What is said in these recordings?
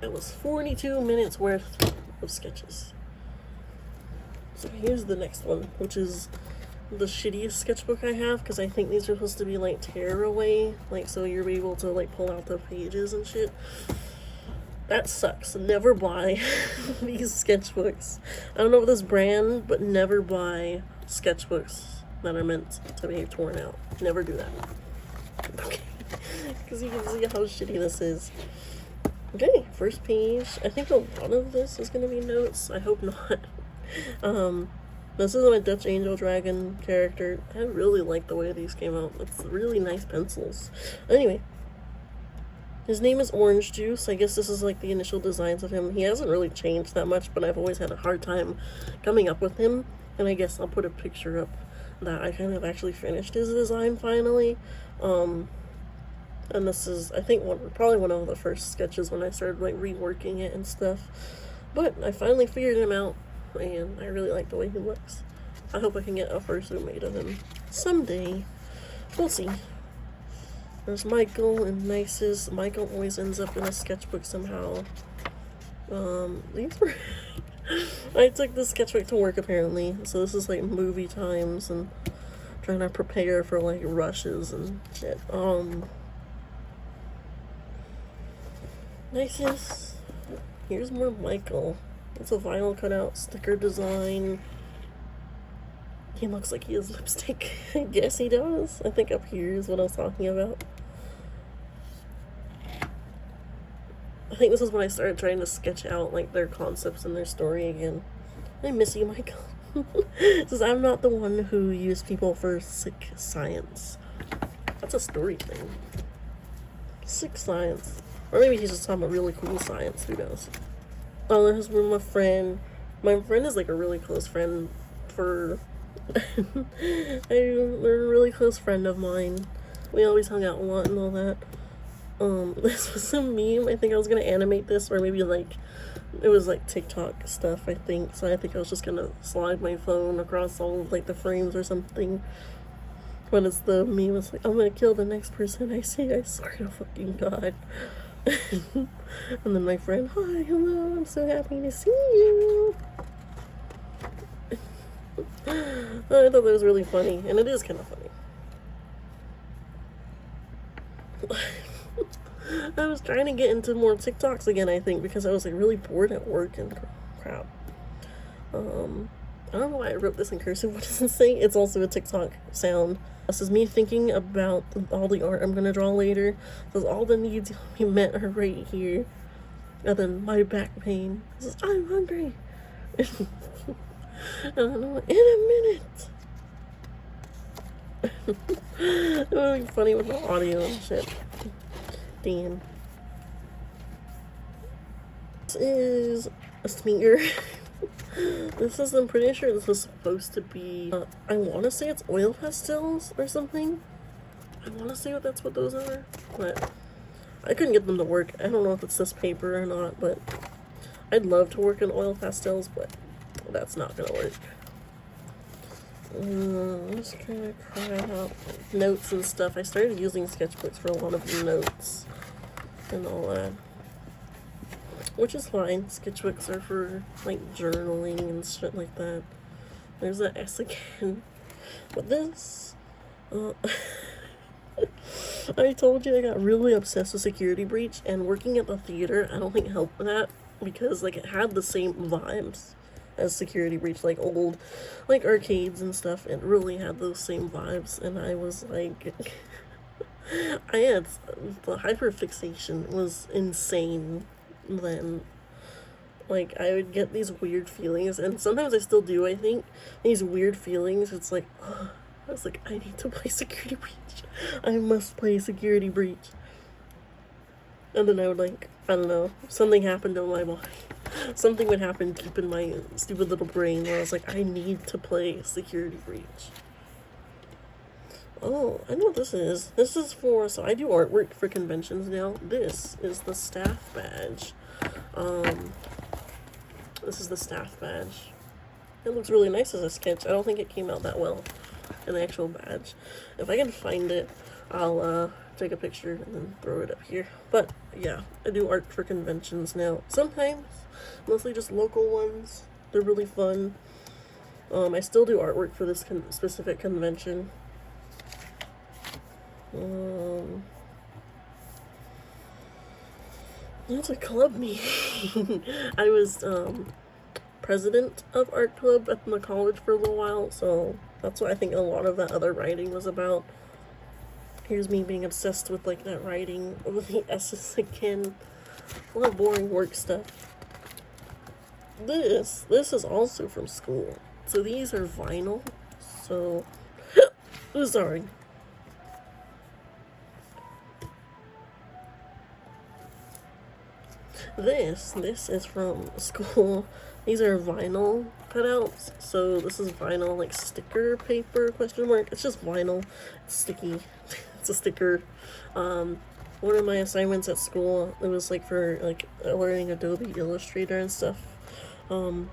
That was 42 minutes worth of sketches. So here's the next one, which is the shittiest sketchbook I have, because I think these are supposed to be like tearaway, like so you're able to like pull out the pages and shit. That sucks. Never buy these sketchbooks. I don't know this brand, but never buy sketchbooks that are meant to be torn out. Never do that. Okay. Because you can see how shitty this is. Okay, first page. I think a lot of this is going to be notes. I hope not. This is my Dutch Angel Dragon character. I really like the way these came out. It's really nice pencils. Anyway. His name is Orange Juice. I guess this is like the initial designs of him. He hasn't really changed that much, but I've always had a hard time coming up with him. And I guess I'll put a picture up that I kind of actually finished his design finally. And this is, I think, probably one of the first sketches when I started like reworking it and stuff. But I finally figured him out, and I really like the way he looks. I hope I can get a fursuit made of him someday. We'll see. There's Michael and Nice's. Michael always ends up in a sketchbook somehow. These were... I took this sketchbook to work apparently, so this is like movie times and trying to prepare for like rushes and shit. Nice's. Here's more Michael. It's a vinyl cutout sticker design. He looks like he has lipstick. I guess he does. I think up here is what I was talking about. I think this is when I started trying to sketch out like their concepts and their story again. I miss you, Michael. Says I'm not the one who used people for sick science. That's a story thing. Sick science. Or maybe he's just talking about really cool science. Who knows? Oh, there's my friend. My friend is like a really close friend for... They're a really close friend of mine. We always hung out a lot and all that. This was a meme. I think I was gonna animate this, or maybe like it was like TikTok stuff, I think. So I think I was just gonna slide my phone across all of like the frames or something. But it's the meme. It's like, I'm gonna kill the next person I see. I swear to fucking God. And then my friend, hi, hello, I'm so happy to see you. I thought that was really funny, and it is kind of funny. I was trying to get into more TikToks again, I think, because I was like really bored at work and crap. I don't know why I wrote this in cursive. What does it say? It's also a TikTok sound. This is me thinking about all the art I'm gonna draw later. Because all the needs we met are right here. And then my back pain. This is, I'm hungry. And in a minute. It would be funny with the audio and shit. Damn. This is a smear. This is, I'm pretty sure this was supposed to be, I want to say it's oil pastels or something. I want to say that's what those are, but I couldn't get them to work. I don't know if it's this paper or not, but I'd love to work in oil pastels, but that's not gonna work. I'm just gonna try out notes and stuff. I started using sketchbooks for a lot of notes and all that, which is fine. Sketchbooks are for like journaling and shit like that. There's that S again. But this, I told you I got really obsessed with Security Breach, and working at the theater I don't think helped with that, because like it had the same vibes as Security Breach, like old like arcades and stuff. It really had those same vibes, and I was like I had the hyperfixation was insane then. Like I would get these weird feelings, and sometimes I still do, I think, these weird feelings. It's like I was like, I need to play Security Breach. I must play Security Breach. And then I would like, I don't know, something happened in my body. Something would happen deep in my stupid little brain where I was like, I need to play Security Breach. Oh, I know what this is. This is for, so I do artwork for conventions now. This is the staff badge. This is the staff badge. It looks really nice as a sketch. I don't think it came out that well in the actual badge. If I can find it, I'll take a picture and then throw it up here. But yeah, I do art for conventions now. Sometimes, mostly just local ones. They're really fun. I still do artwork for this specific convention. It's a club meeting. I was president of art club at my college for a little while, so that's what I think a lot of that other writing was about. Here's me being obsessed with like that writing with the S's again. A lot of boring work stuff. This is also from school. So these are vinyl. So oh, sorry. This is from school. These are vinyl cutouts. So this is vinyl like sticker paper question mark. It's just vinyl. It's sticky. It's a sticker. One of my assignments at school, it was like for like learning Adobe Illustrator and stuff. My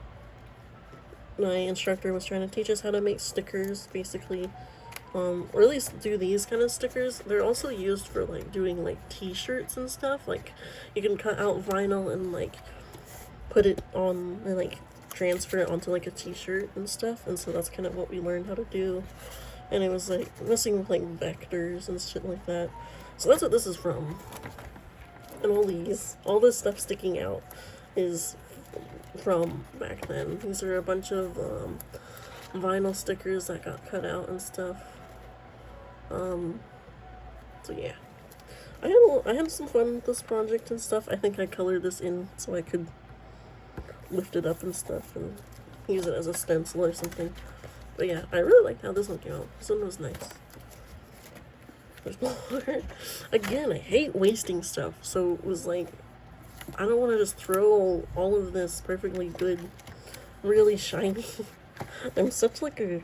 instructor was trying to teach us how to make stickers, basically. Or at least do these kind of stickers. They're also used for like doing like t-shirts and stuff. Like you can cut out vinyl and like put it on and like transfer it onto like a t-shirt and stuff. And so that's kind of what we learned how to do. And it was like messing with like vectors and shit like that. So that's what this is from. And all this stuff sticking out is from back then. These are a bunch of vinyl stickers that got cut out and stuff. So yeah, I had some fun with this project and stuff. I think I colored this in so I could lift it up and stuff and use it as a stencil or something. But yeah, I really liked how this one came out. This one was nice. There's more. Again, I hate wasting stuff, so it was like, I don't want to just throw all of this perfectly good, really shiny. I'm such like a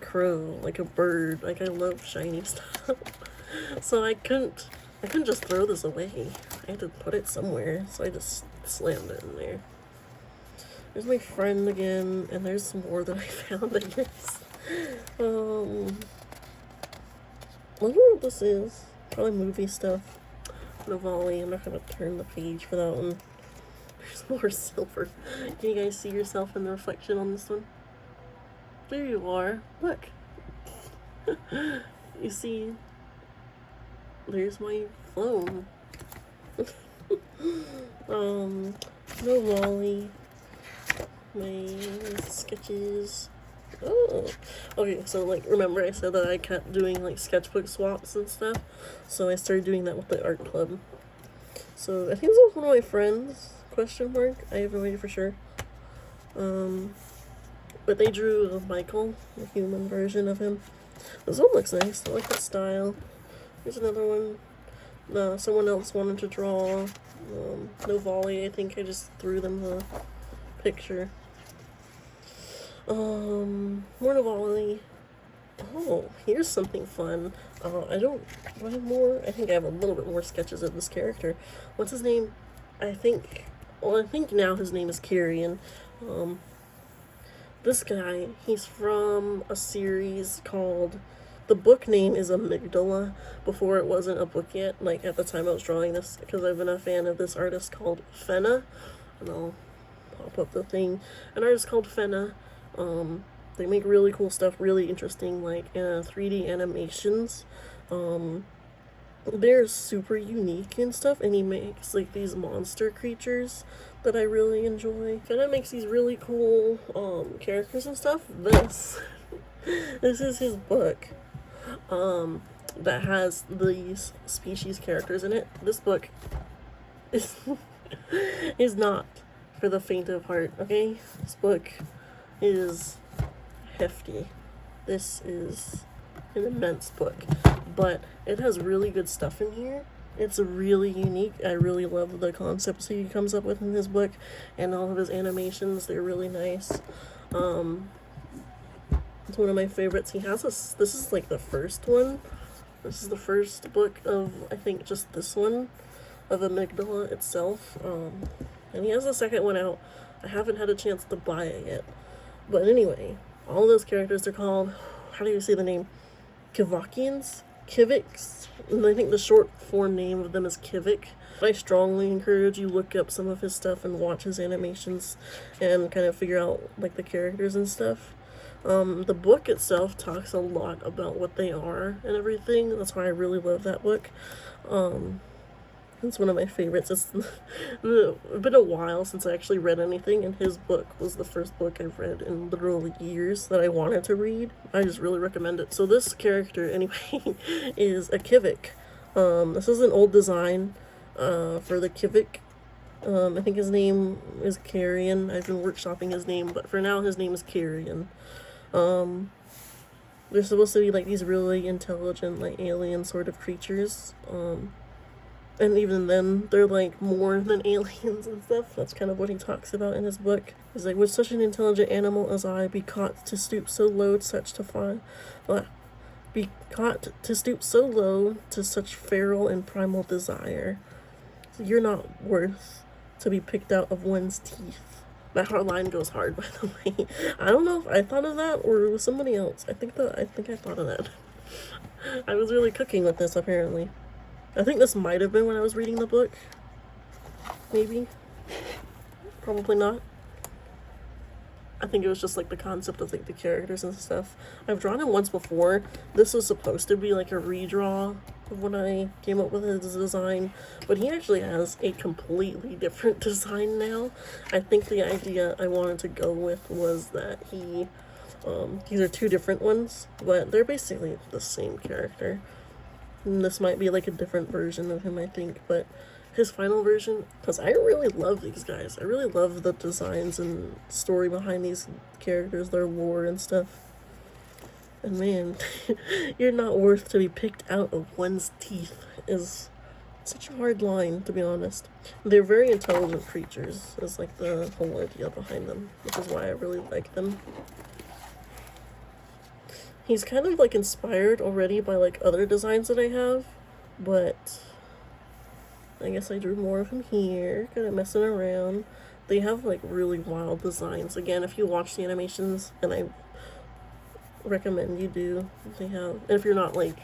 crow, like a bird. Like I love shiny stuff. So I couldn't just throw this away. I had to put it somewhere, so I just slammed it in there. There's my friend again, and there's some more that I found, I guess. I don't know what this is. Probably movie stuff. Navali. I'm not gonna turn the page for that one. There's more silver. Can you guys see yourself in the reflection on this one? There you are. Look. You see, there's my phone. No Molly. My sketches. Oh, okay, so like remember I said that I kept doing like sketchbook swaps and stuff, so I started doing that with the art club. So I think this was one of my friends, question mark, I have no idea for sure. But they drew Michael, the human version of him. This one looks nice, I like the style. Here's another one. Someone else wanted to draw no volley. I think I just threw them the picture. More Navali. Oh, here's something fun. Do I have more? I think I have a little bit more sketches of this character. What's his name? I think now his name is Carrion. This guy, he's from a series called, the book name is Amygdala, before it wasn't a book yet, like at the time I was drawing this, because I've been a fan of this artist called Fenna, and I'll pop up the thing. An artist called Fenna. They make really cool stuff, really interesting, like 3D animations. They're super unique and stuff, and he makes like these monster creatures that I really enjoy. Fenna makes these really cool characters and stuff. This is his book that has these species characters in it. This book is not for the faint of heart, okay? This book is hefty. This is an immense book, but it has really good stuff in here. It's really unique. I really love the concepts he comes up with in his book, and all of his animations, they're really nice. It's one of my favorites. He has this is like the first one. This is the first book of, I think, just this one, of Amygdala itself. And he has a second one out. I haven't had a chance to buy it yet. But anyway, all those characters are called, how do you say the name? Kivakians? Kiviks? And I think the short form name of them is Kivik. I strongly encourage you look up some of his stuff and watch his animations and kind of figure out like the characters and stuff. The book itself talks a lot about what they are and everything. That's why I really love that book. It's one of my favorites. It's been a while since I actually read anything, and his book was the first book I've read in literally years that I wanted to read. I just really recommend it. So this character, anyway, is a Kivik. This is an old design for the Kivik. I think his name is Carrion. I've been workshopping his name, but for now his name is Carrion. They're supposed to be like these really intelligent, like alien sort of creatures. And even then, they're like more than aliens and stuff. That's kind of what he talks about in his book. He's like, "Would such an intelligent animal as I be caught to stoop so low be caught to stoop so low to such feral and primal desire? So you're not worth to be picked out of one's teeth." That hard line goes hard, by the way. I don't know if I thought of that or it was somebody else. I think I thought of that. I was really cooking with this, apparently. I think this might have been when I was reading the book. Maybe. Probably not. I think it was just like the concept of like the characters and stuff. I've drawn him once before. This was supposed to be like a redraw of when I came up with his design, but he actually has a completely different design now. I think the idea I wanted to go with was that these are two different ones, but they're basically the same character. And this might be like a different version of him, I think, but his final version, because I really love these guys. I really love the designs and story behind these characters, their lore and stuff. And man, you're not worth to be picked out of one's teeth is such a hard line, to be honest. They're very intelligent creatures, is like the whole idea behind them, which is why I really like them. He's kind of like inspired already by like other designs that I have, but I guess I drew more of him here, kind of messing around. They have like really wild designs. Again, if you watch the animations, and I recommend you do, they have, and if you're not like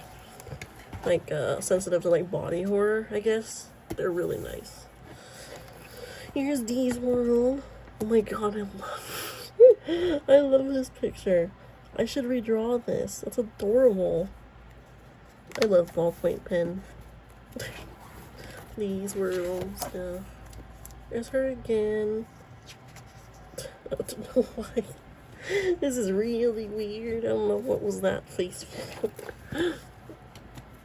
sensitive to like body horror, I guess, they're really nice. Here's Dee's world. Oh my god, I love this picture. I should redraw this. That's adorable. I love ballpoint pen. These world stuff. There's her again. I don't know why. This is really weird. I don't know what was that face for.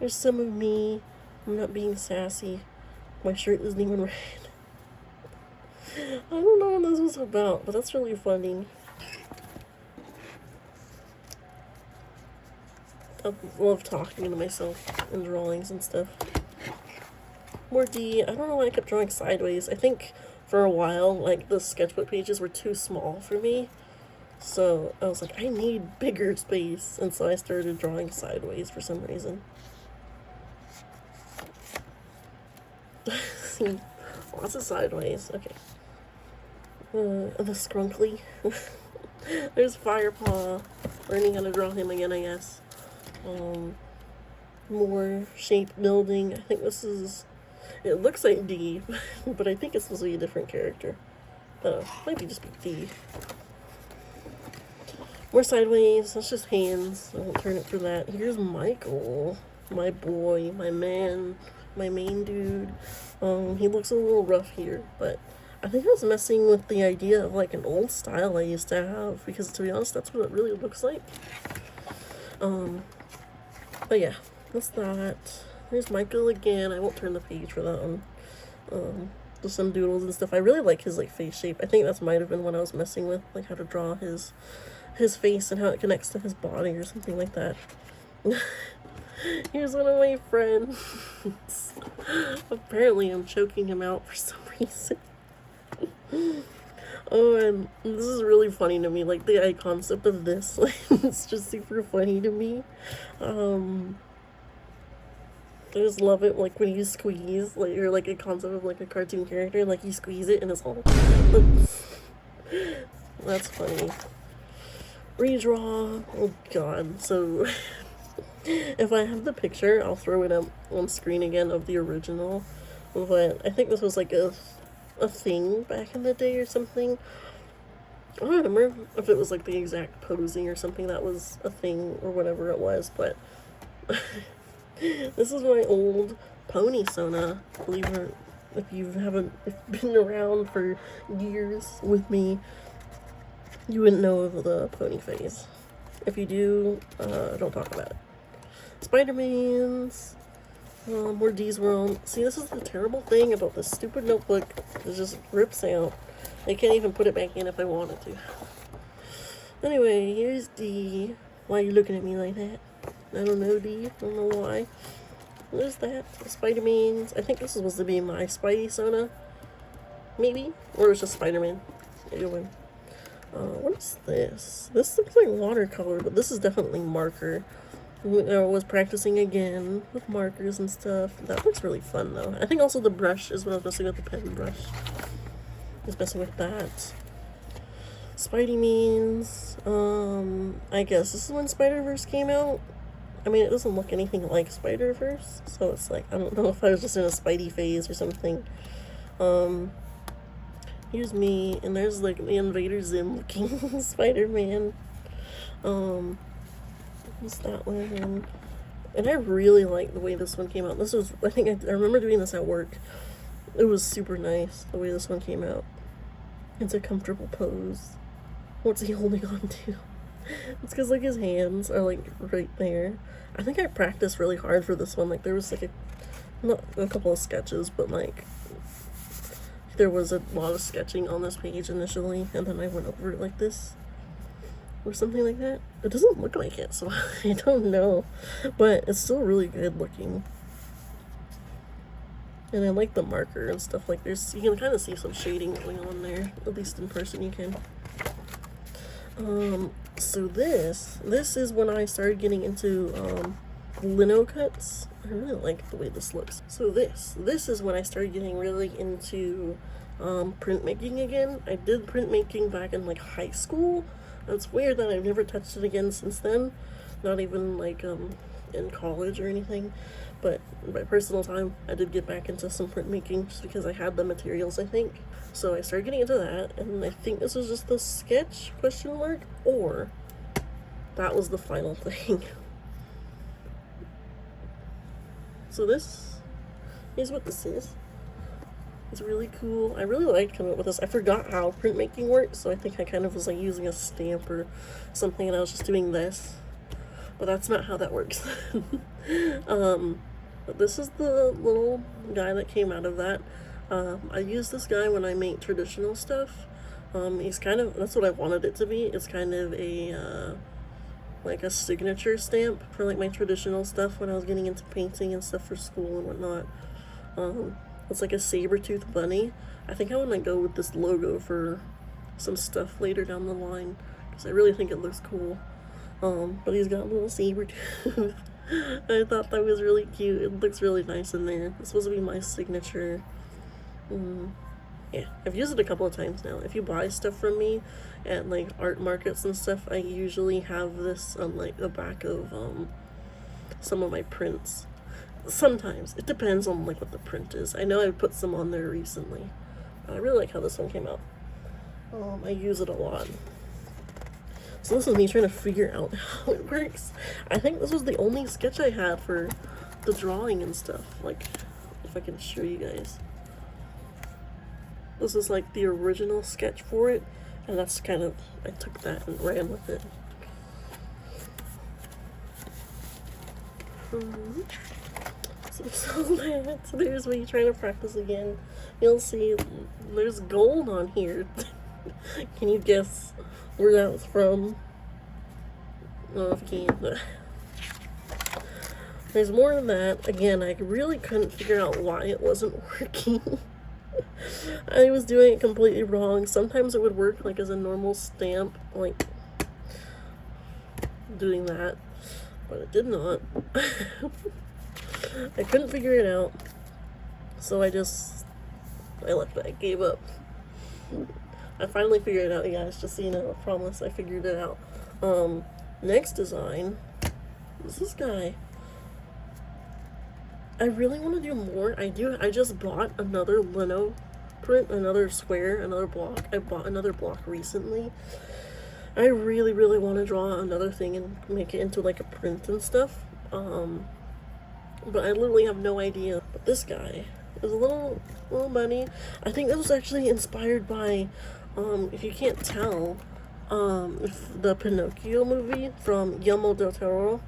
There's some of me. I'm not being sassy. My shirt isn't even red. I don't know what this was about, but that's really funny. I love talking to myself in drawings and stuff. More D. I don't know why I kept drawing sideways. I think for a while, like, the sketchbook pages were too small for me. So I was like, I need bigger space. And so I started drawing sideways for some reason. Lots of sideways. Okay. The Skrunkly. There's Firepaw. Learning how to draw him again, I guess. More shape building. I think this is, it looks like D, but I think it's supposed to be a different character. Maybe just be D. More sideways. That's just hands. I won't turn it for that. Here's Michael, my boy, my man, my main dude. He looks a little rough here, but I think I was messing with the idea of like an old style I used to have, because to be honest, that's what it really looks like. But yeah, that's that. There's Michael again. I won't turn the page for that one. Just some doodles and stuff. I really like his like face shape. I think that might have been what I was messing with, like how to draw his face and how it connects to his body or something like that. Here's one of my friends. Apparently I'm choking him out for some reason. Oh, and this is really funny to me, like the concept of this, like, it's just super funny to me. I just love it, like when you squeeze, like, or like a concept of like a cartoon character, like you squeeze it and it's all that's funny. Redraw. Oh god. So if I have the picture, I'll throw it up on screen again of the original. But I think this was like a thing back in the day or something. I don't remember if it was like the exact posing or something that was a thing or whatever it was, but this is my old pony Sona. Believe it, if you haven't been around for years with me, you wouldn't know of the pony phase. If you do, don't talk about it. Spider-Man's, more D's World. See, this is the terrible thing about this stupid notebook. It just rips out. I can't even put it back in if I wanted to. Anyway, here's D. Why are you looking at me like that? I don't know, D. I don't know why. There's that. Spider-Man's. I think this was supposed to be my Spidey Sona. Maybe? Or it's just Spider-Man. Either one. What is this? This looks like watercolor, but this is definitely marker. I was practicing again with markers and stuff. That looks really fun, though. I think also the brush is what I was messing with, the pen brush. I was messing with that. Spidey means, I guess this is when Spider-Verse came out. I mean, it doesn't look anything like Spider-Verse, so it's like, I don't know if I was just in a Spidey phase or something. Here's me, and there's like the Invader Zim looking Spider-Man. What's that one? And I really like the way this one came out. This was, I think I remember doing this at work. It was super nice, the way this one came out. It's a comfortable pose. What's he holding on to? It's because like his hands are like right there. I think I practiced really hard for this one. Like there was like not a couple of sketches, but like there was a lot of sketching on this page initially, and then I went over it like this or something like that. It doesn't look like it, so I don't know, but it's still really good looking. And I like the marker and stuff. Like there's, you can kind of see some shading going on there, at least in person you can. So this is when I started getting into lino cuts. I really like the way this looks. So this is when I started getting really into printmaking again. I did printmaking back in like high school. It's weird that I've never touched it again since then. Not even like in college or anything. But in my personal time, I did get back into some printmaking just because I had the materials, I think. So I started getting into that, and I think this was just the sketch, question mark, or that was the final thing. So this is what this is. It's really cool. I really liked coming up with this. I forgot how printmaking works, so I think I kind of was like using a stamp or something, and I was just doing this. But that's not how that works. But this is the little guy that came out of that. I use this guy when I make traditional stuff. He's kind of, that's what I wanted it to be. It's kind of a, like a signature stamp for like my traditional stuff when I was getting into painting and stuff for school and whatnot. It's like a saber-tooth bunny. I think I want to go with this logo for some stuff later down the line, because I really think it looks cool. But he's got a little saber tooth. I thought that was really cute. It looks really nice in there. It's supposed to be my signature. Yeah, I've used it a couple of times now. If you buy stuff from me at like art markets and stuff, I usually have this on like the back of some of my prints. Sometimes it depends on like what the print is. I know I put some on there recently. I really like how this one came out. I use it a lot. So this is me trying to figure out how it works. I think this was the only sketch I had for the drawing and stuff. Like, if I can show you guys. This is like the original sketch for it. And that's kind of, I took that and ran with it. So there's me trying to practice again. You'll see there's gold on here. Can you guess where that was from? No, if you can't. There's more than that. Again, I really couldn't figure out why it wasn't working. I was doing it completely wrong. Sometimes it would work like as a normal stamp, like doing that, but it did not. I couldn't figure it out, so I left it. I gave up. I finally figured it out, you guys, just so you know. I promise I figured it out. Next design is this guy. I really want to do more. I just bought another lino print, another square, another block. I bought another block recently. I really, really want to draw another thing and make it into like a print and stuff. But I literally have no idea. But this guy is a little bunny. I think this was actually inspired by, if you can't tell, the Pinocchio movie from Guillermo del Toro.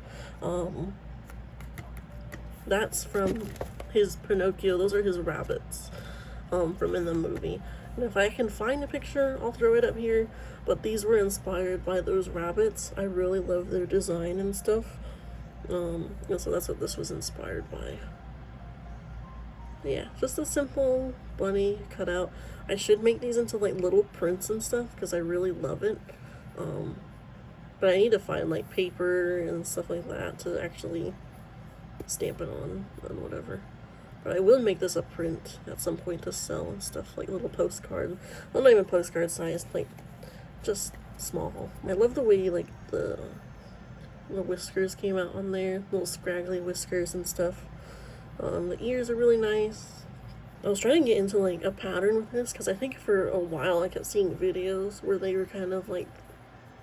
That's from his Pinocchio. Those are his rabbits, from in the movie. And if I can find a picture, I'll throw it up here. But these were inspired by those rabbits. I really love their design and stuff. And so that's what this was inspired by. Yeah, just a simple bunny cutout. I should make these into like little prints and stuff because I really love it. But I need to find like paper and stuff like that to actually stamp it on whatever. But I will make this a print at some point to sell and stuff, like little postcard. Well, not even postcard size, like just small. I love the way like the whiskers came out on there, little scraggly whiskers and stuff. The ears are really nice. I was trying to get into like a pattern with this because I think for a while I kept seeing videos where they were kind of like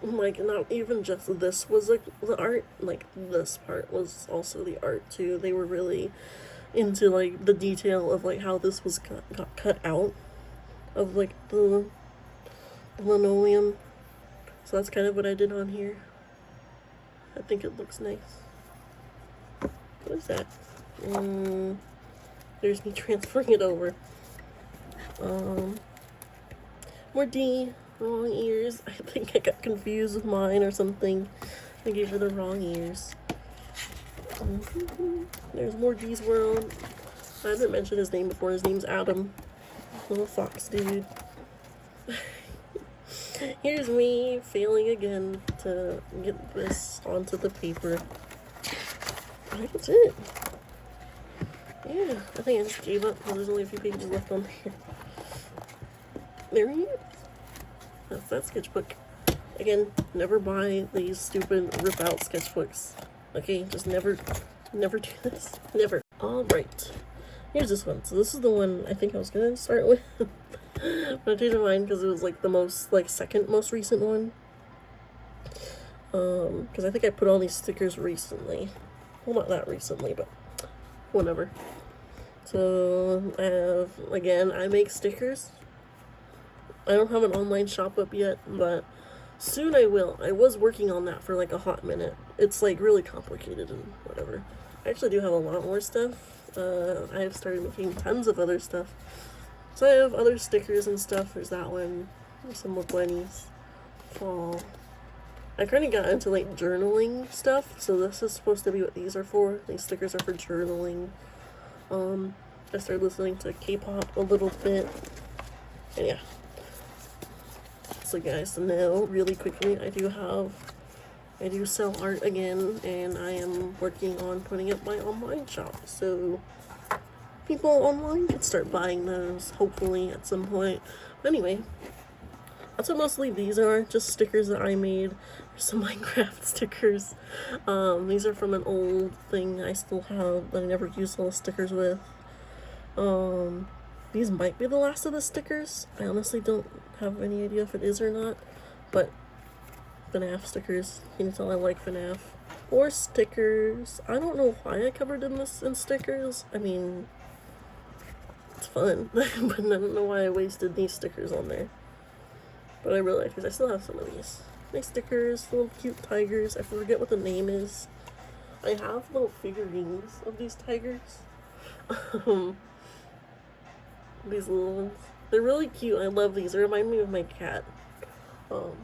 not even just this was like the art, like this part was also the art too. They were really into like the detail of like how this was got cut out of like the linoleum. So that's kind of what I did on here. I think it looks nice. What is that? There's me transferring it over. More D. Wrong ears. I think I got confused with mine or something. I gave her the wrong ears. There's more D's World. I haven't mentioned his name before. His name's Adam. Little fox dude. Here's me failing again to get this onto the paper. I think that's it. Yeah, I think I just gave up because there's only a few pages left on here. There he is. That's that sketchbook. Again, never buy these stupid rip-out sketchbooks. Okay, just never do this. Never. Alright. Here's this one. So this is the one I think I was gonna start with. But I changed my mind because it was like the most, like second most recent one. Because I think I put all these stickers recently. Well, not that recently, but whatever. So I have, again, I make stickers. I don't have an online shop up yet, but soon I will. I was working on that for like a hot minute. It's like really complicated and whatever. I actually do have a lot more stuff. I have started making tons of other stuff. So I have other stickers and stuff. There's that one. There's some more bunnies. Fall. I kind of got into like journaling stuff, so this is supposed to be what these are for. These stickers are for journaling. I started listening to K-pop a little bit. And yeah. So guys, now really quickly, I do sell art again, and I am working on putting up my online shop. So people online can start buying those, hopefully, at some point. But anyway, that's what mostly these are, just stickers that I made. There's some Minecraft stickers. These are from an old thing I still have that I never used all the stickers with. These might be the last of the stickers. I honestly don't have any idea if it is or not, but FNAF stickers. You can tell I like FNAF. Or stickers. I don't know why I covered this in stickers. I mean, it's fun, but I don't know why I wasted these stickers on there. But I really like these. I still have some of these. Nice stickers, little cute tigers. I forget what the name is. I have little figurines of these tigers. These little ones. They're really cute. I love these. They remind me of my cat. And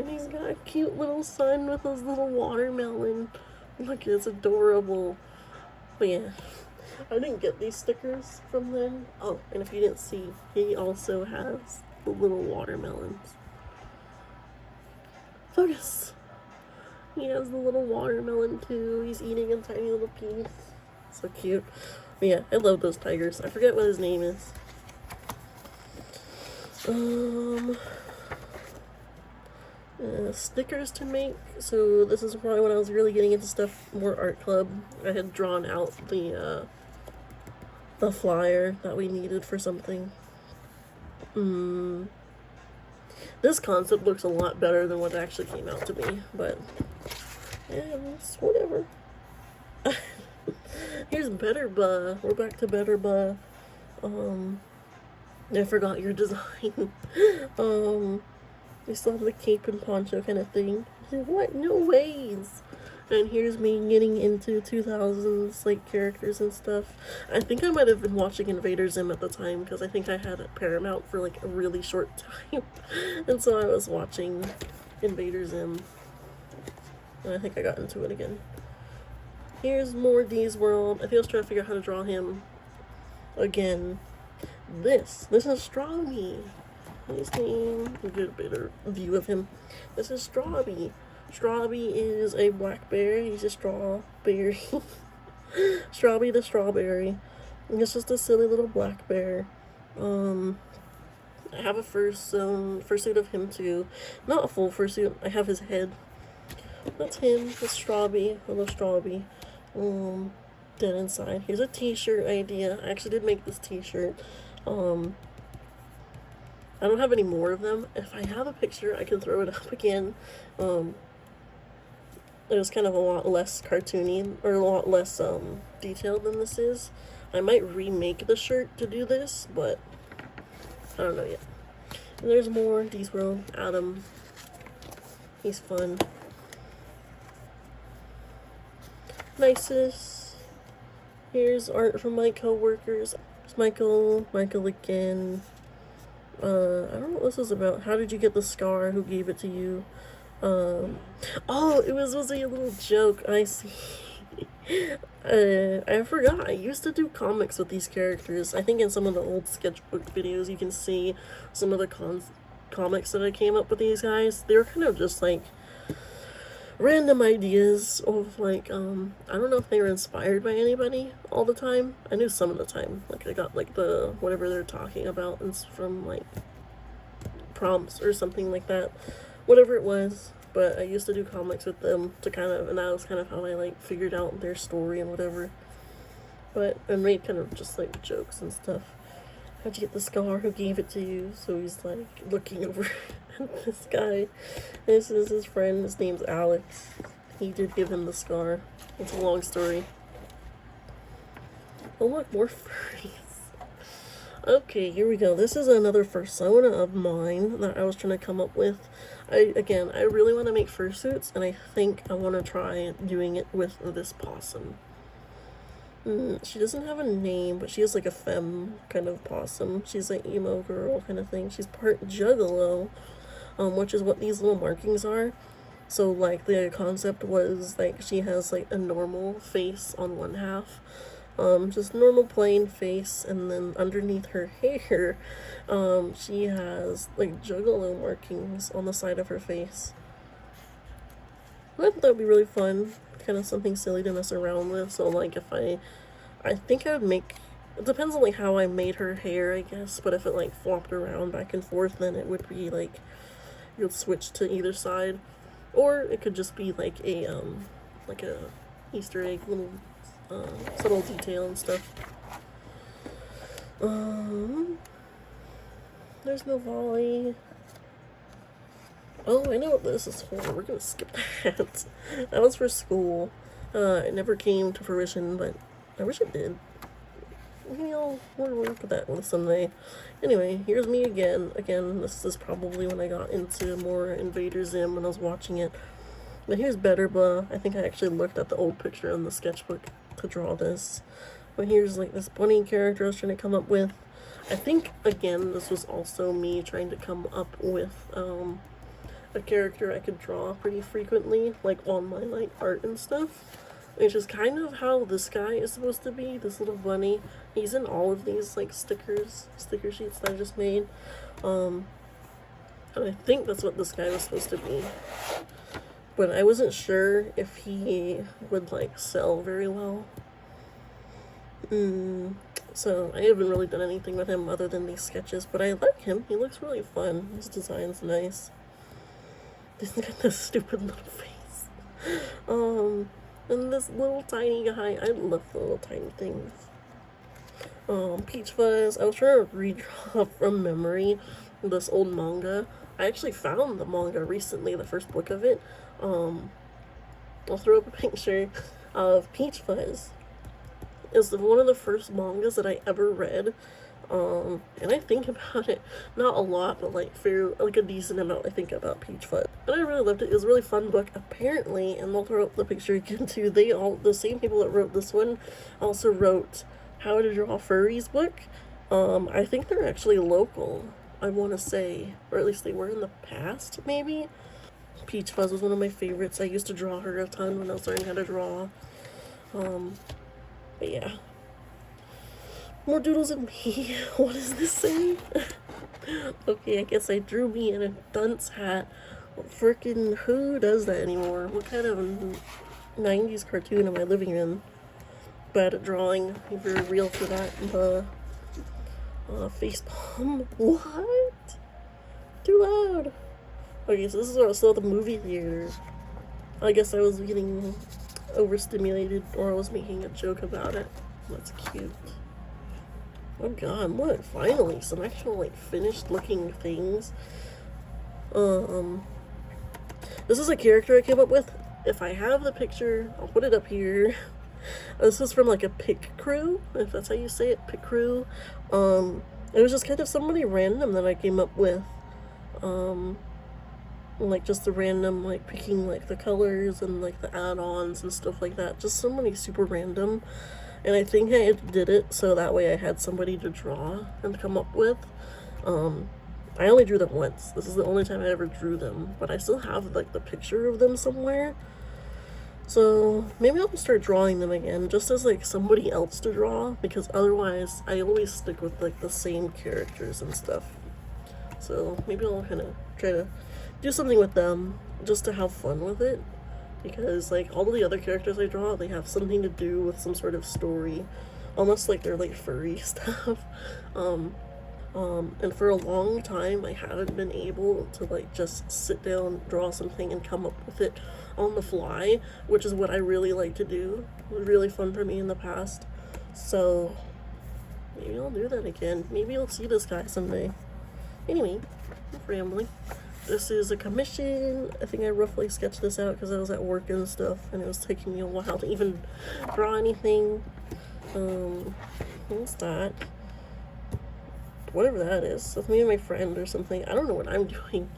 he's got a cute little son with his little watermelon. Look, it's adorable. But yeah, I didn't get these stickers from them. Oh, and if you didn't see, he also has the little watermelons. Focus! He has the little watermelon too. He's eating a tiny little piece. So cute. But yeah, I love those tigers. I forget what his name is. stickers to make. So this is probably when I was really getting into stuff more art club. I had drawn out the flyer that we needed for something. This concept looks a lot better than what it actually came out to be, but yeah, it's whatever. Here's Better Buh. We're back to Better Buh. I forgot your design. We still have the cape and poncho kind of thing. What? No ways. And here's me getting into 2000s like characters and stuff. I think I might have been watching Invader Zim at the time because I think I had it Paramount for like a really short time. And so I was watching Invader Zim. And I think I got into it again. Here's more D's World. I think I was trying to figure out how to draw him again. This is Strawby. His name, we'll get a better view of him. This is Strawby. Strawby is a black bear. He's a strawberry. Strawby the strawberry. And it's just a silly little black bear. I have a fursuit of him too. Not a full fursuit. I have his head. That's him. That's Strawby. Hello, Strawby. Dead inside. Here's a t-shirt idea. I actually did make this t-shirt. I don't have any more of them. If I have a picture, I can throw it up again. It was kind of a lot less cartoony, or a lot less detailed than this is. I might remake the shirt to do this, but I don't know yet. And there's more. D's World. Adam. He's fun. Nicest. Here's art from my co-workers. It's Michael again. I don't know what this is about. How did you get the scar? Who gave it to you? Oh, it was a little joke. I see. I forgot. I used to do comics with these characters. I think in some of the old sketchbook videos you can see some of the comics that I came up with these guys. They were kind of just like random ideas of like, I don't know if they were inspired by anybody all the time. I knew some of the time. Like I got like the whatever they're talking about and from like prompts or something like that. Whatever it was. But I used to do comics with them to kind of, and that was kind of how I like figured out their story and whatever. But I made kind of just like jokes and stuff. How'd you get the scar? Who gave it to you? So he's like looking over at this guy. This is his friend. His name's Alex. He did give him the scar. It's a long story. Oh look, more furries. Okay, here we go. This is another persona of mine that I was trying to come up with. I really want to make fursuits, and I think I want to try doing it with this possum. She doesn't have a name, but she is like a femme kind of possum. She's like emo girl kind of thing. She's part juggalo, which is what these little markings are. So like the concept was like she has like a normal face on one half. Just normal plain face, and then underneath her hair, she has like juggalo markings on the side of her face. I thought that would be really fun, kind of something silly to mess around with. So like if I think I would make, it depends on like how I made her hair, I guess, but if it like flopped around back and forth, then it would be like, you'd switch to either side, or it could just be like a Easter egg little subtle detail and stuff. There's no volley. Oh, I know what this is for. We're gonna skip that. That was for school. It never came to fruition, but I wish it did. Maybe I'll work with that one someday. Anyway, here's me again. Again, this is probably when I got into more Invader Zim when I was watching it. But here's Better Buh. I think I actually looked at the old picture in the sketchbook to draw this. But here's like this bunny character I was trying to come up with. I think again this was also me trying to come up with a character I could draw pretty frequently, like on my like art and stuff. Which is kind of how this guy is supposed to be, this little bunny. He's in all of these like sticker sheets that I just made. And I think that's what this guy was supposed to be. But I wasn't sure if he would like sell very well. So I haven't really done anything with him other than these sketches, but I like him. He looks really fun. His design's nice. He's got this stupid little face. And this little tiny guy. I love the little tiny things. Peach Fuzz. I was trying to redraw from memory this old manga. I actually found the manga recently, the first book of it. I'll throw up a picture of Peach Fuzz. It's one of the first mangas that I ever read. And I think about it, not a lot, but like for like a decent amount, I think about Peach Fuzz. And I really loved it. It was a really fun book. Apparently, and I'll throw up the picture again too, the same people that wrote this one also wrote How to Draw Furries book. I think they're actually local, I want to say, or at least they were in the past, maybe. Peach Fuzz was one of my favorites. I used to draw her a ton when I was learning how to draw. But yeah. More doodles of me. What does this say? Okay, I guess I drew me in a dunce hat. Frickin' who does that anymore? What kind of 90s cartoon am I living in? Bad at drawing. You're real for that. Face palm. What? Too loud. Okay, so this is where I was still at the movie theater. I guess I was getting overstimulated, or I was making a joke about it. That's cute. Oh god, look, finally, some actual, like, finished looking things. This is a character I came up with. If I have the picture, I'll put it up here. This is from, like, a pick crew, if that's how you say it, pick crew. It was just kind of somebody random that I came up with. Like, just the random, like, picking, like, the colors and, like, the add-ons and stuff like that. Just somebody super random. And I think I did it so that way I had somebody to draw and come up with. I only drew them once. This is the only time I ever drew them. But I still have, like, the picture of them somewhere. So maybe I'll start drawing them again, just as, like, somebody else to draw. Because otherwise, I always stick with, like, the same characters and stuff. So maybe I'll kind of try to do something with them just to have fun with it. Because, like, all of the other characters I draw, they have something to do with some sort of story. Almost like they're, like, furry stuff. And for a long time, I haven't been able to, like, just sit down, draw something, and come up with it on the fly, which is what I really like to do. It was really fun for me in the past. So, maybe I'll do that again. Maybe I'll see this guy someday. Anyway, I'm rambling. This is a commission. I think I roughly sketched this out because I was at work and stuff, and it was taking me a while to even draw anything. What's that? Whatever that is. That's me and my friend or something. I don't know what I'm doing.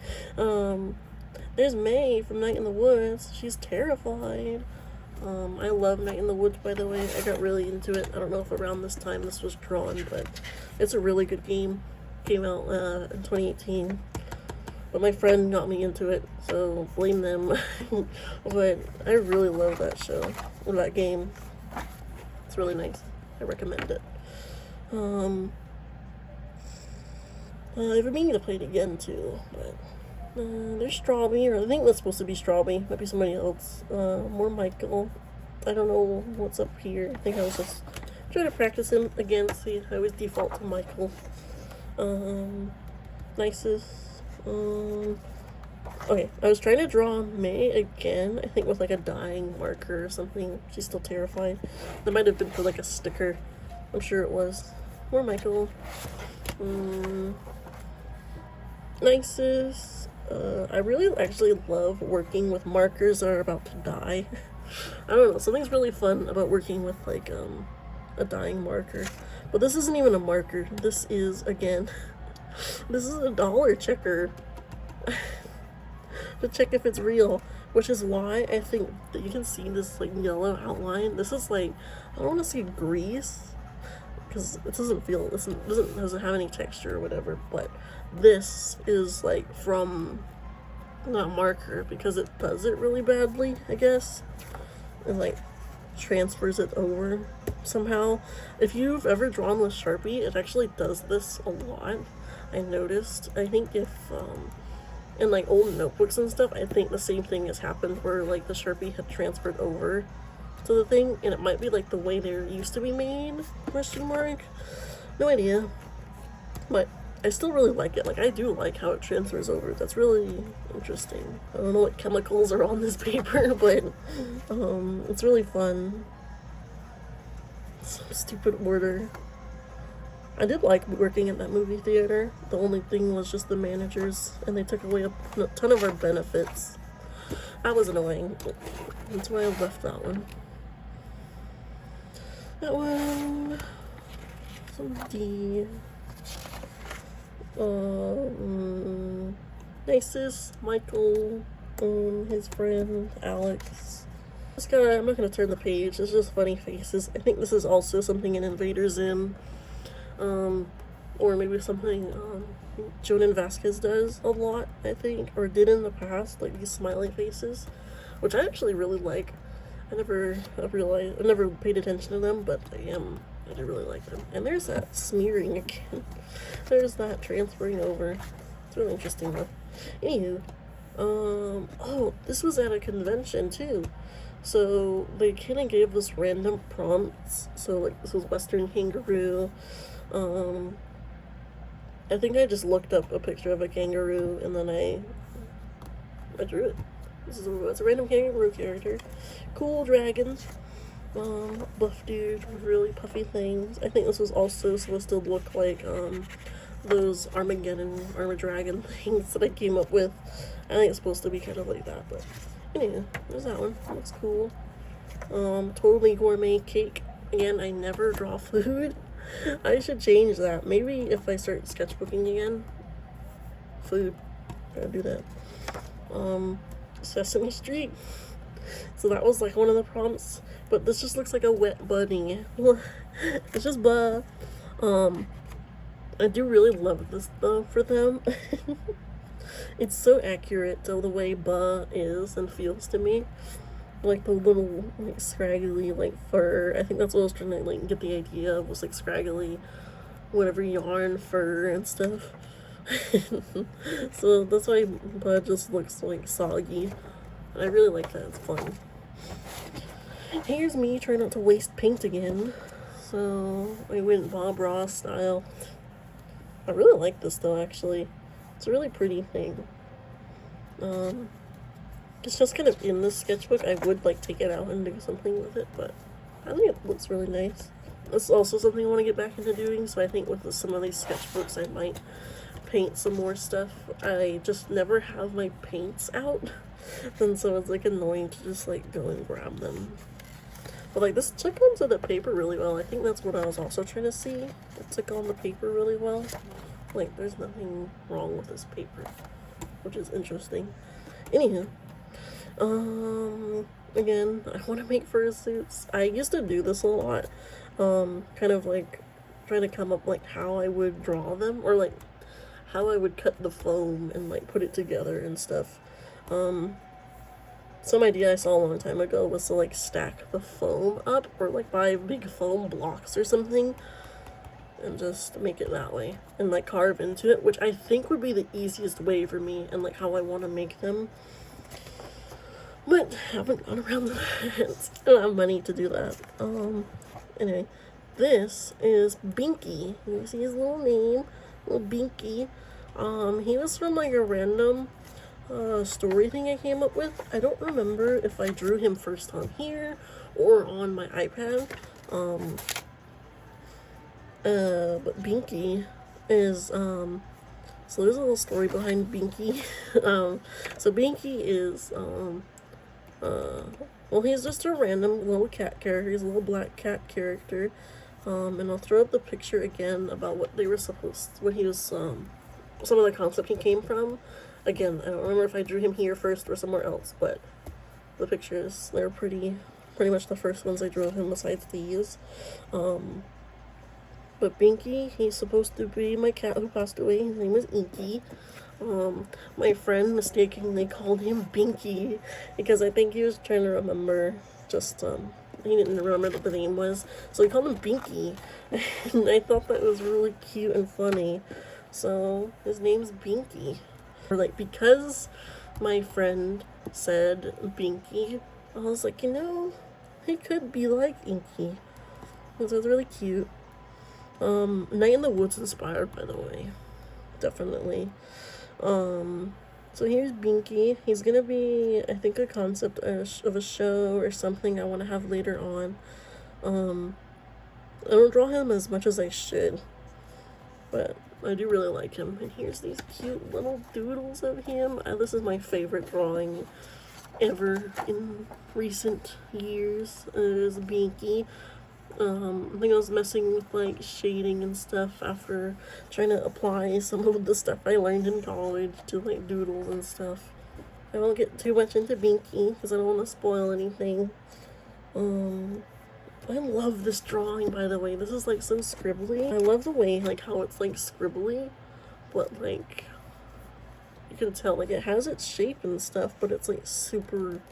There's May from Night in the Woods. She's terrified. I love Night in the Woods, by the way. I got really into it. I don't know if around this time this was drawn, but it's a really good game. Came out in 2018. But my friend got me into it, so blame them. But I really love that show, or that game. It's really nice. I recommend it. I've been meaning to play it again too, but there's Strawby, or I think that's supposed to be Strawby. Might be somebody else. More Michael. I don't know what's up here. I think I was just trying to practice him again. See, I always default to Michael. Nicest. Okay, I was trying to draw May again, I think with like a dying marker or something. She's still terrified. That might have been for like a sticker. I'm sure it was. More Michael. Nicest. I really actually love working with markers that are about to die. I don't know, something's really fun about working with like a dying marker. But this isn't even a marker. This is, again, this is a dollar checker to check if it's real, which is why I think that you can see this like yellow outline. This is like, I don't want to say grease because it doesn't have any texture or whatever, but this is like from that marker because it does it really badly, I guess. It like transfers it over somehow. If you've ever drawn with Sharpie, it actually does this a lot. I noticed. I think if in like old notebooks and stuff, I think the same thing has happened where like the Sharpie had transferred over to the thing, and it might be like the way they're used to be made, question mark, no idea. But I still really like it. Like, I do like how it transfers over. That's really interesting. I don't know what chemicals are on this paper, but it's really fun. Some stupid order. I did like working at that movie theater. The only thing was just the managers, and they took away a ton of our benefits. That was annoying. That's why I left that one. That one. Some D. Nicest, Michael, his friend, Alex. I'm not gonna turn the page, it's just funny faces. I think this is also something in Invader Zim. Or maybe something, Jonan Vasquez does a lot, I think, or did in the past, like these smiley faces, which I actually really like. I never paid attention to them, but I do really like them. And there's that smearing again. There's that transferring over. It's really interesting though. Anywho, oh, this was at a convention too. So they kind of gave us random prompts. So like this was Western kangaroo. I think I just looked up a picture of a kangaroo and then I drew it. It's a random kangaroo character. Cool dragon. Buff dude with really puffy things. I think this was also supposed to look like those Armageddon armor dragon things that I came up with. I think it's supposed to be kind of like that, but anyway, there's that one. Looks cool. Totally gourmet cake. Again, I never draw food. I should change that. Maybe if I start sketchbooking again. Food. Gotta do that. Sesame Street. So that was like one of the prompts. But this just looks like a wet bunny. It's just buh. I do really love this though for them. It's so accurate to the way buh is and feels to me. Like the little like scraggly like fur. I think that's what I was trying to like get the idea of, was like scraggly whatever yarn fur and stuff. So that's why buh just looks like soggy. I really like that. It's fun. Here's me trying not to waste paint again. So I went Bob Ross style. I really like this though, actually. It's a really pretty thing. It's just kind of in this sketchbook. I would like take it out and do something with it, but I think it looks really nice. It's also something I want to get back into doing, so I think with some of these sketchbooks I might paint some more stuff. I just never have my paints out, and so it's like annoying to just like go and grab them. But like this took onto the paper really well. I think that's what I was also trying to see. It took on the paper really well. Like there's nothing wrong with this paper, which is interesting. Anywho, again, I want to make fursuits. I used to do this a lot. Kind of like trying to come up like how I would draw them, or like how I would cut the foam and like put it together and stuff. Some idea I saw a long time ago was to like stack the foam up, or like buy big foam blocks or something and just make it that way and like carve into it, which I think would be the easiest way for me and like how I want to make them. But I haven't gone around the fence. I don't have money to do that. Anyway, this is Binky. You see his little name, little Binky. He was from like a random story thing I came up with. I don't remember if I drew him first on here or on my iPad. But Binky is, so there's a little story behind Binky. So Binky is, well, he's just a random little cat character. He's a little black cat character. And I'll throw up the picture again about what they were what he was, some of the concept he came from. Again, I don't remember if I drew him here first or somewhere else, but the pictures, they're pretty much the first ones I drew of him besides these. But Binky, he's supposed to be my cat who passed away. His name is Inky. My friend mistakenly called him Binky because I think he was trying to remember he didn't remember what the name was, so he called him Binky. And I thought that was really cute and funny. So his name's Binky. Or like, because my friend said Binky, I was like, he could be like Inky. So it's really cute. Night in the Woods inspired, by the way. definitely. So here's Binky. He's gonna be, I think, a concept of a show or something I want to have later on. I don't draw him as much as I should, but I do really like him. And here's these cute little doodles of him. This is my favorite drawing ever in recent years. Is Binky. I think I was messing with like shading and stuff after trying to apply some of the stuff I learned in college to like doodles and stuff. I won't get too much into Binky because I don't want to spoil anything. I love this drawing, by the way. This is like so scribbly. I love the way like how it's like scribbly, but like you can tell like it has its shape and stuff, but it's like super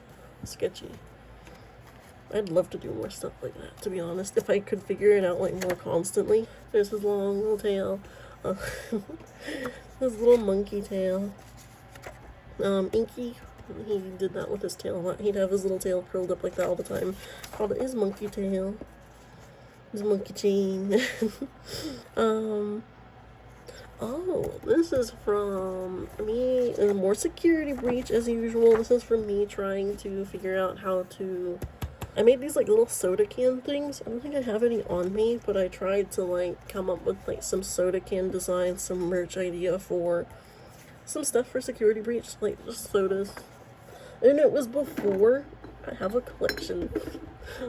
sketchy. I'd love to do more stuff like that, to be honest, if I could figure it out like more constantly. There's his long little tail. His little monkey tail. Inky, he did that with his tail. He'd have his little tail curled up like that all the time. Called it his monkey tail. His monkey chain. Oh, this is from me, more security breach as usual. This is from me trying to figure out how to... I made these like little soda can things. I don't think I have any on me, but I tried to like come up with like some soda can designs, some merch idea for some stuff for security breach, like just sodas. And it was before I have a collection.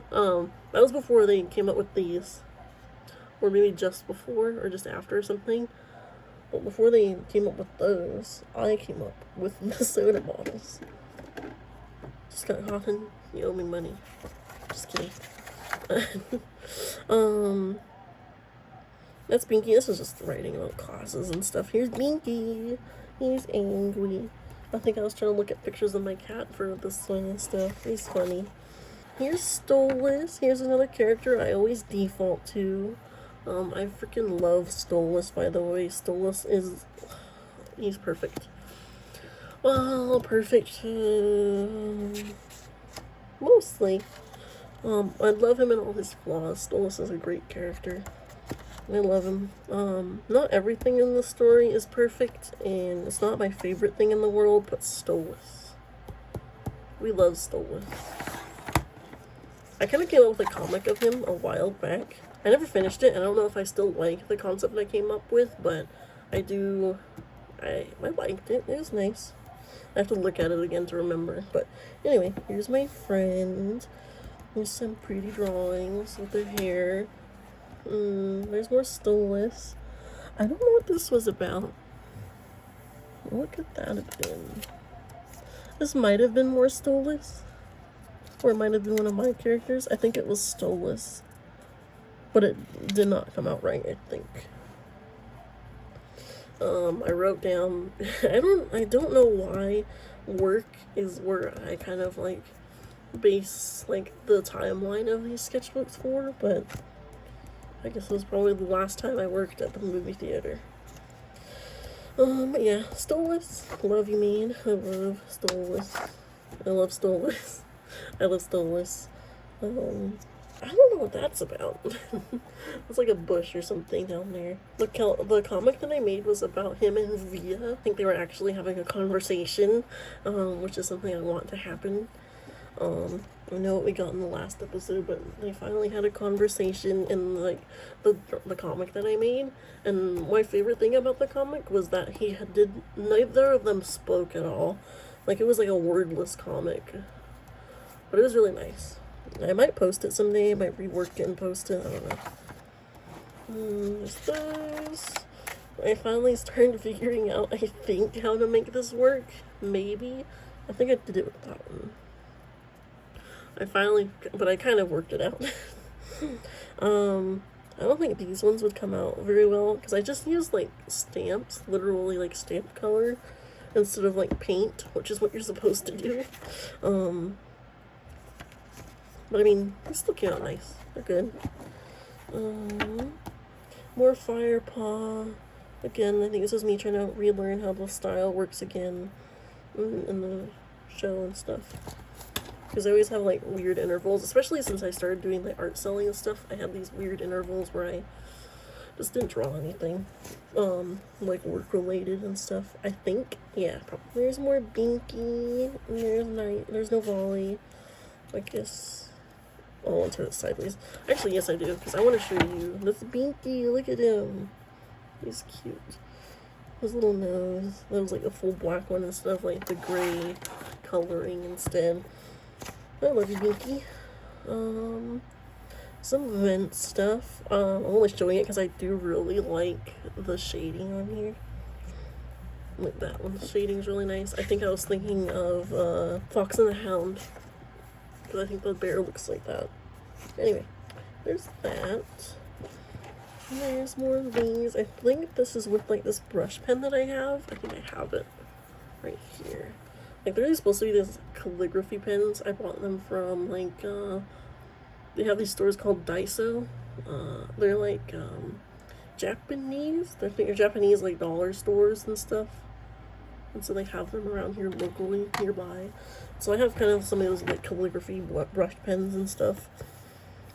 That was before they came up with these, or maybe just before or just after or something. But before they came up with those, I came up with the soda bottles. Just got Cotton, you owe me money. Just kidding. That's Binky. This is just writing about classes and stuff. Here's Binky. He's angry. I think I was trying to look at pictures of my cat for this one and stuff. He's funny. Here's Stolas. Here's another character I always default to. I freaking love Stolas, by the way. Stolas is... he's perfect. Well, perfect. Mostly. I love him and all his flaws. Stolas is a great character. I love him. Not everything in the story is perfect, and it's not my favorite thing in the world, but Stolas. We love Stolas. I kind of came up with a comic of him a while back. I never finished it, and I don't know if I still like the concept I came up with, but I do. I liked it. It was nice. I have to look at it again to remember. But anyway, here's my friend. There's some pretty drawings with her hair. There's more Stolas. I don't know what this was about. What could that have been? This might have been more Stolas. Or it might have been one of my characters. I think it was Stolas. But it did not come out right, I think. I wrote down... I don't know why work is where I kind of like base like the timeline of these sketchbooks for, but I guess it was probably the last time I worked at the movie theater. But yeah, Stolas. Love you, man. I love Stolas. I love Stolas. I love Stolas. I don't know what that's about. It's like a bush or something down there. The comic that I made was about him and Via. I think they were actually having a conversation, which is something I want to happen. I know what we got in the last episode, but they finally had a conversation in like the comic that I made. And my favorite thing about the comic was that neither of them spoke at all. Like it was like a wordless comic, but it was really nice. I might post it someday. I might rework it and post it. I don't know. There's those. I finally started figuring out, I think, how to make this work. Maybe. I think I did it with that one. But I kind of worked it out. I don't think these ones would come out very well, because I just used, like, stamps, literally, like, stamp color, instead of, like, paint, which is what you're supposed to do. But I mean, they still came out nice. They're good. More Fire Paw. Again, I think this is me trying to relearn how the style works again in the show and stuff. Because I always have like weird intervals, especially since I started doing like art selling and stuff. I have these weird intervals where I Just didn't draw anything, like work related and stuff. I think, yeah, probably. There's more Binky, and there's no Volley. I guess, oh, I want to turn it sideways. Actually, yes I do, because I want to show you this Binky, look at him. He's cute. His little nose, that was like a full black one instead of like the gray coloring instead. I love you, Binky. Some vent stuff. I'm only showing it because I do really like the shading on here. Like that one, the shading's really nice. I think I was thinking of Fox and the Hound, because I think the bear looks like that. Anyway, there's that. And there's more of these. I think this is with like this brush pen that I have. I think I have it right here. Like they're supposed to be these calligraphy pens. I bought them from like they have these stores called Daiso. They're like Japanese. They're Japanese like dollar stores and stuff. And so they have them around here locally nearby. So I have kind of some of those like calligraphy brush pens and stuff.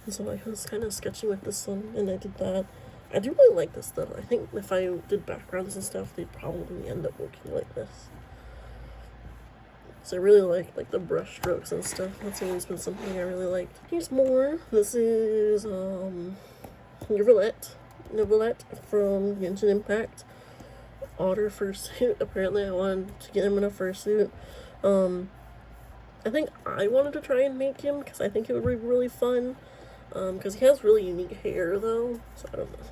And so I was kind of sketching with this one, and I did that. I do really like this stuff. I think if I did backgrounds and stuff, they'd probably end up looking like this. So I really like the brush strokes and stuff. That's always been something I really liked. Here's more. This is Neverlet from Genshin Impact. Otter fursuit. Apparently I wanted to get him in a fursuit. I think I wanted to try and make him because I think it would be really fun. Because he has really unique hair though, so I don't know.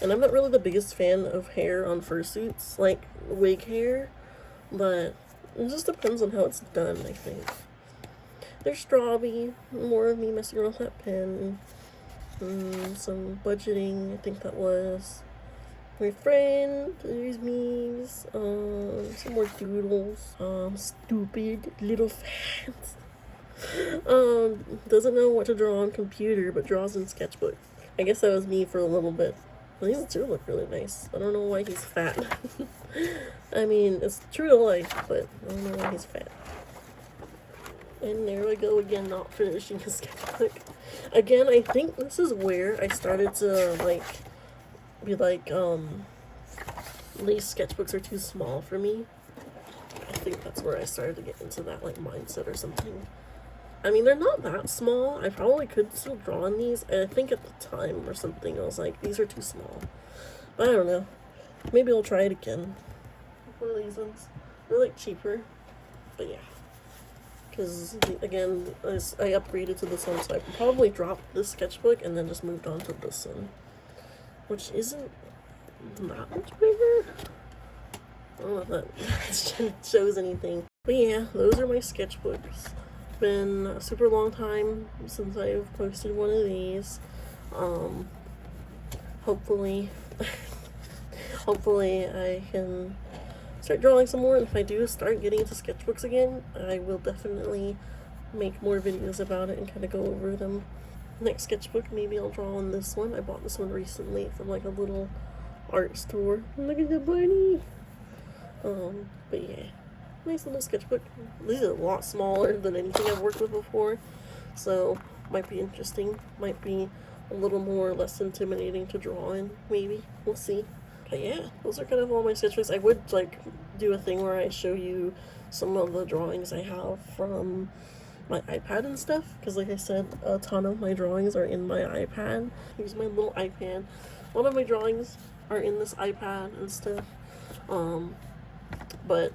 And I'm not really the biggest fan of hair on fursuits, like wig hair, but it just depends on how it's done, I think. There's Strawby, more of me messing around with that pen. Some budgeting, I think that was. My friend, there's memes, some more doodles, stupid little fans. Doesn't know what to draw on computer, but draws in sketchbook. I guess that was me for a little bit. Well, these do look really nice. I don't know why he's fat. I mean, it's true to life, but I don't know why he's fat. And there I go again, not finishing the sketchbook. Again, I think this is where I started to, like, be like, these sketchbooks are too small for me. I think that's where I started to get into that, like, mindset or something. I mean, they're not that small. I probably could still draw on these. And I think at the time or something, I was like, these are too small. But I don't know. Maybe I'll try it again. One of these ones. They're like cheaper. But yeah. Because, again, I upgraded to this one, so I probably dropped this sketchbook and then just moved on to this one. Which isn't that much bigger. I don't know if that shows anything. But yeah, those are my sketchbooks. Been a super long time since I've posted one of these. Hopefully I can start drawing some more, and if I do start getting into sketchbooks again, I will definitely make more videos about it and kind of go over them. Next sketchbook, maybe I'll draw on this one. I bought this one recently from like a little art store. Look at the bunny. But yeah. Nice little sketchbook. These are a lot smaller than anything I've worked with before, so might be interesting. Might be a little more less intimidating to draw in, maybe. We'll see. But yeah, those are kind of all my sketchbooks. I would like do a thing where I show you some of the drawings I have from my iPad and stuff, because like I said, a ton of my drawings are in my iPad. Here's my little iPad. One of my drawings are in this iPad and stuff. But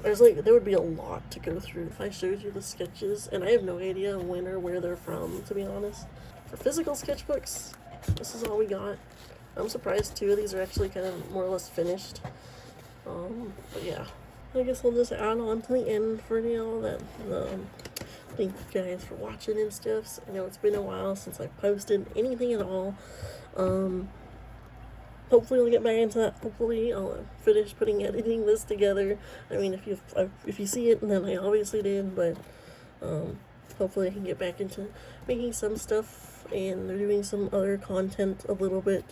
there's like, there would be a lot to go through if I showed you the sketches, and I have no idea when or where they're from, to be honest. For physical sketchbooks, this is all we got. I'm surprised 2 of these are actually kind of more or less finished. But yeah, I guess I'll just add on to the end for now that, thank you guys for watching and stuff. I know it's been a while since I've posted anything at all. Hopefully I'll get back into that. Hopefully I'll finish editing this together. I mean, if you see it, then I obviously did, but hopefully I can get back into making some stuff and doing some other content a little bit.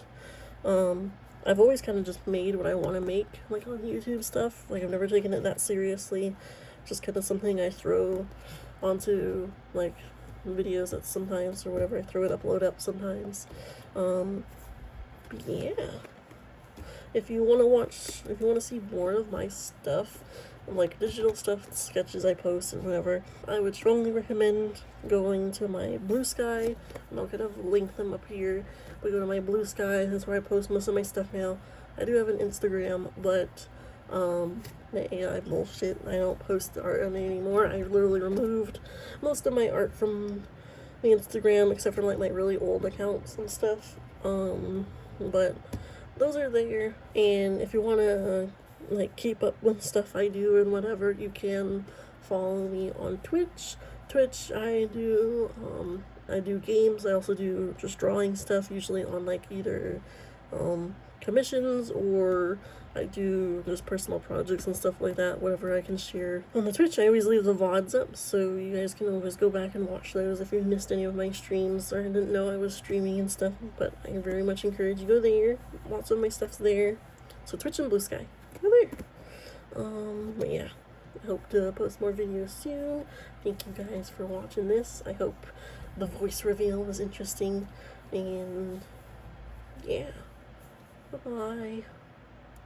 I've always kind of just made what I want to make, like on YouTube stuff. Like, I've never taken it that seriously. Just kind of something I throw onto, like, videos that sometimes, or whatever, I throw it upload up sometimes. But yeah, if you want to see more of my stuff, like digital stuff, sketches I post and whatever, I would strongly recommend going to my Blue Sky, and I'll kind of link them up here. But go to my Blue Sky, that's where I post most of my stuff now. I do have an Instagram, but the AI bullshit, I don't post art on it anymore. I literally removed most of my art from the Instagram, except for like my really old accounts and stuff. But those are there, and if you want to like keep up with stuff I do and whatever, you can follow me on Twitch. I do games. I also do just drawing stuff, usually on like either commissions, or I do just personal projects and stuff like that, whatever I can share. On the Twitch, I always leave the VODs up, so you guys can always go back and watch those if you missed any of my streams or didn't know I was streaming and stuff. But I very much encourage you to go there. Lots of my stuff's there. So Twitch and Blue Sky, go there. But yeah, I hope to post more videos soon. Thank you guys for watching this. I hope the voice reveal was interesting, and yeah, bye-bye.